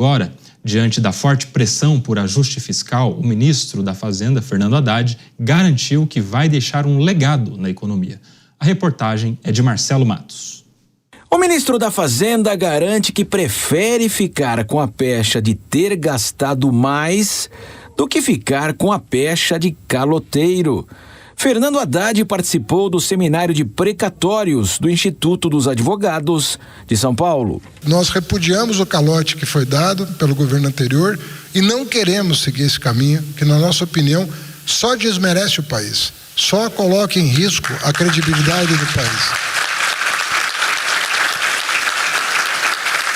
Agora, diante da forte pressão por ajuste fiscal, o ministro da Fazenda, Fernando Haddad, garantiu que vai deixar um legado na economia. A reportagem é de Marcelo Matos. O ministro da Fazenda garante que prefere ficar com a pecha de ter gastado mais do que ficar com a pecha de caloteiro. Fernando Haddad participou do seminário de precatórios do Instituto dos Advogados de São Paulo. Nós repudiamos o calote que foi dado pelo governo anterior e não queremos seguir esse caminho, que, na nossa opinião, só desmerece o país, só coloca em risco a credibilidade do país.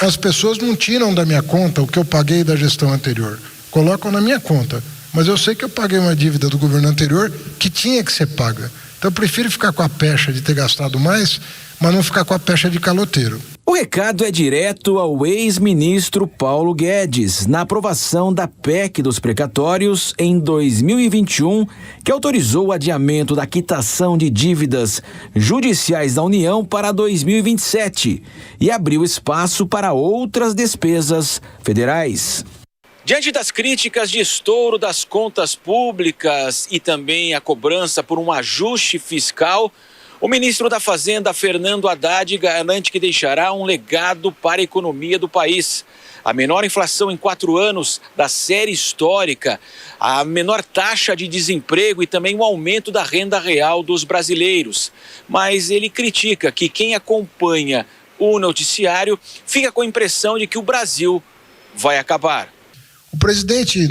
As pessoas não tiram da minha conta o que eu paguei da gestão anterior, colocam na minha conta. Mas eu sei que eu paguei uma dívida do governo anterior que tinha que ser paga. Então eu prefiro ficar com a pecha de ter gastado mais, mas não ficar com a pecha de caloteiro. O recado é direto ao ex-ministro Paulo Guedes, na aprovação da PEC dos precatórios em 2021, que autorizou o adiamento da quitação de dívidas judiciais da União para 2027 e abriu espaço para outras despesas federais. Diante das críticas de estouro das contas públicas e também a cobrança por um ajuste fiscal, o ministro da Fazenda, Fernando Haddad, garante que deixará um legado para a economia do país. A menor inflação em 4 anos da série histórica, a menor taxa de desemprego e também o aumento da renda real dos brasileiros. Mas ele critica que quem acompanha o noticiário fica com a impressão de que o Brasil vai acabar. O presidente,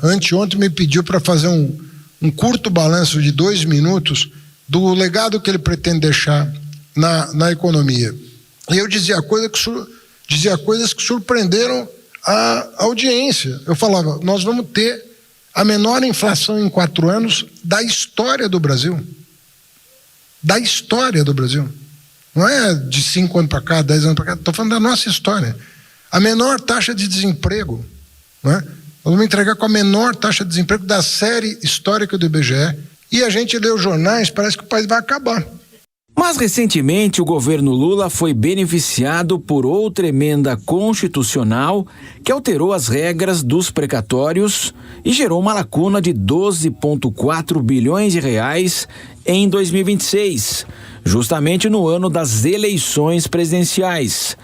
anteontem, me pediu para fazer um curto balanço de 2 minutos do legado que ele pretende deixar na economia. E eu dizia coisas que surpreenderam a audiência. Eu falava, nós vamos ter a menor inflação em 4 anos da história do Brasil. Da história do Brasil. Não é de 5 anos para cá, 10 anos para cá, estou falando da nossa história. A menor taxa de desemprego. Nós vamos entregar com a menor taxa de desemprego da série histórica do IBGE e a gente lê os jornais, parece que o país vai acabar. Mas recentemente o governo Lula foi beneficiado por outra emenda constitucional que alterou as regras dos precatórios e gerou uma lacuna de 12,4 bilhões de reais em 2026, justamente no ano das eleições presidenciais.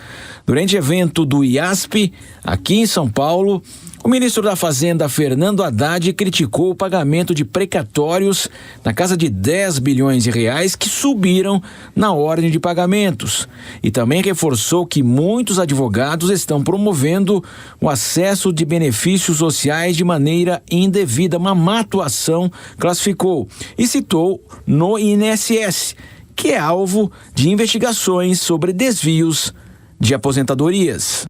Durante evento do IASP, aqui em São Paulo, o ministro da Fazenda, Fernando Haddad, criticou o pagamento de precatórios na casa de 10 bilhões de reais que subiram na ordem de pagamentos. E também reforçou que muitos advogados estão promovendo o acesso de benefícios sociais de maneira indevida, uma má atuação, classificou, e citou no INSS, que é alvo de investigações sobre desvios de aposentadorias.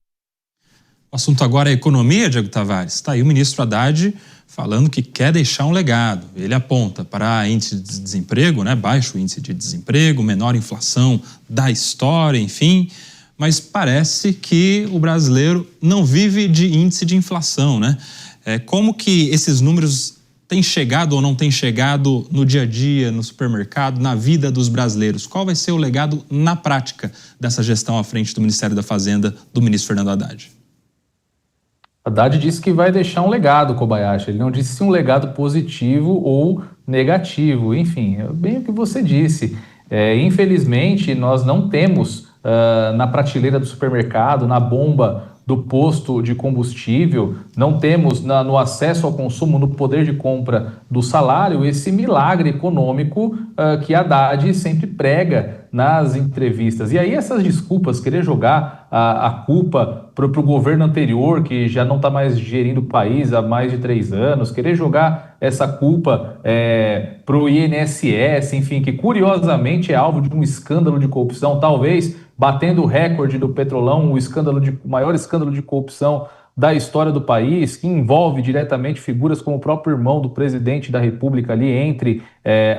O assunto agora é economia, Diego Tavares. Está aí o ministro Haddad falando que quer deixar um legado. Ele aponta para índice de desemprego, baixo índice de desemprego, menor inflação da história, enfim. Mas parece que o brasileiro não vive de índice de inflação, Como que esses números têm chegado ou não têm chegado no dia a dia, no supermercado, na vida dos brasileiros? Qual vai ser o legado na prática dessa gestão à frente do Ministério da Fazenda, do ministro Fernando Haddad? Haddad disse que vai deixar um legado, Kobayashi. Ele não disse se um legado positivo ou negativo. Enfim, é bem o que você disse. Infelizmente, nós não temos na prateleira do supermercado, na bomba do posto de combustível, não temos no acesso ao consumo, no poder de compra do salário, esse milagre econômico que Haddad sempre prega nas entrevistas. E aí essas desculpas, querer jogar a culpa para o governo anterior, que já não está mais gerindo o país há mais de 3 anos, querer jogar essa culpa para o INSS, enfim, que curiosamente é alvo de um escândalo de corrupção, talvez batendo o recorde do Petrolão, o maior escândalo de corrupção da história do país, que envolve diretamente figuras como o próprio irmão do presidente da República ali entre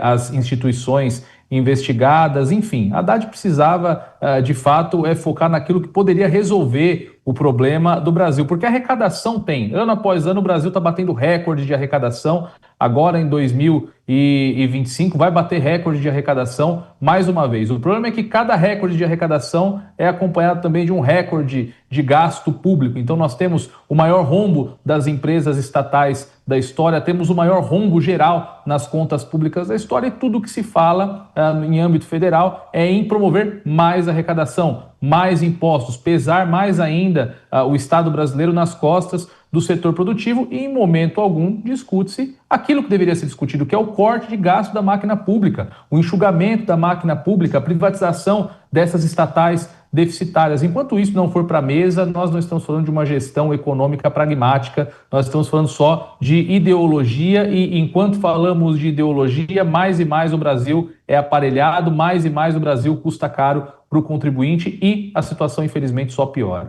as instituições investigadas, enfim. Haddad precisava, de fato, focar naquilo que poderia resolver o problema do Brasil, porque a arrecadação ano após ano, o Brasil está batendo recorde de arrecadação, agora em 2025 vai bater recorde de arrecadação mais uma vez. O problema é que cada recorde de arrecadação é acompanhado também de um recorde de gasto público. Então nós temos o maior rombo das empresas estatais da história, temos o maior rombo geral nas contas públicas da história, e tudo que se fala em âmbito federal é em promover mais arrecadação, mais impostos, pesar mais ainda o Estado brasileiro nas costas do setor produtivo, e em momento algum discute-se aquilo que deveria ser discutido, que é o corte de gasto da máquina pública, o enxugamento da máquina pública, a privatização dessas estatais deficitárias. Enquanto isso não for para a mesa, nós não estamos falando de uma gestão econômica pragmática, nós estamos falando só de ideologia, e enquanto falamos de ideologia, mais e mais o Brasil é aparelhado, mais e mais o Brasil custa caro para o contribuinte, e a situação, infelizmente, só piora.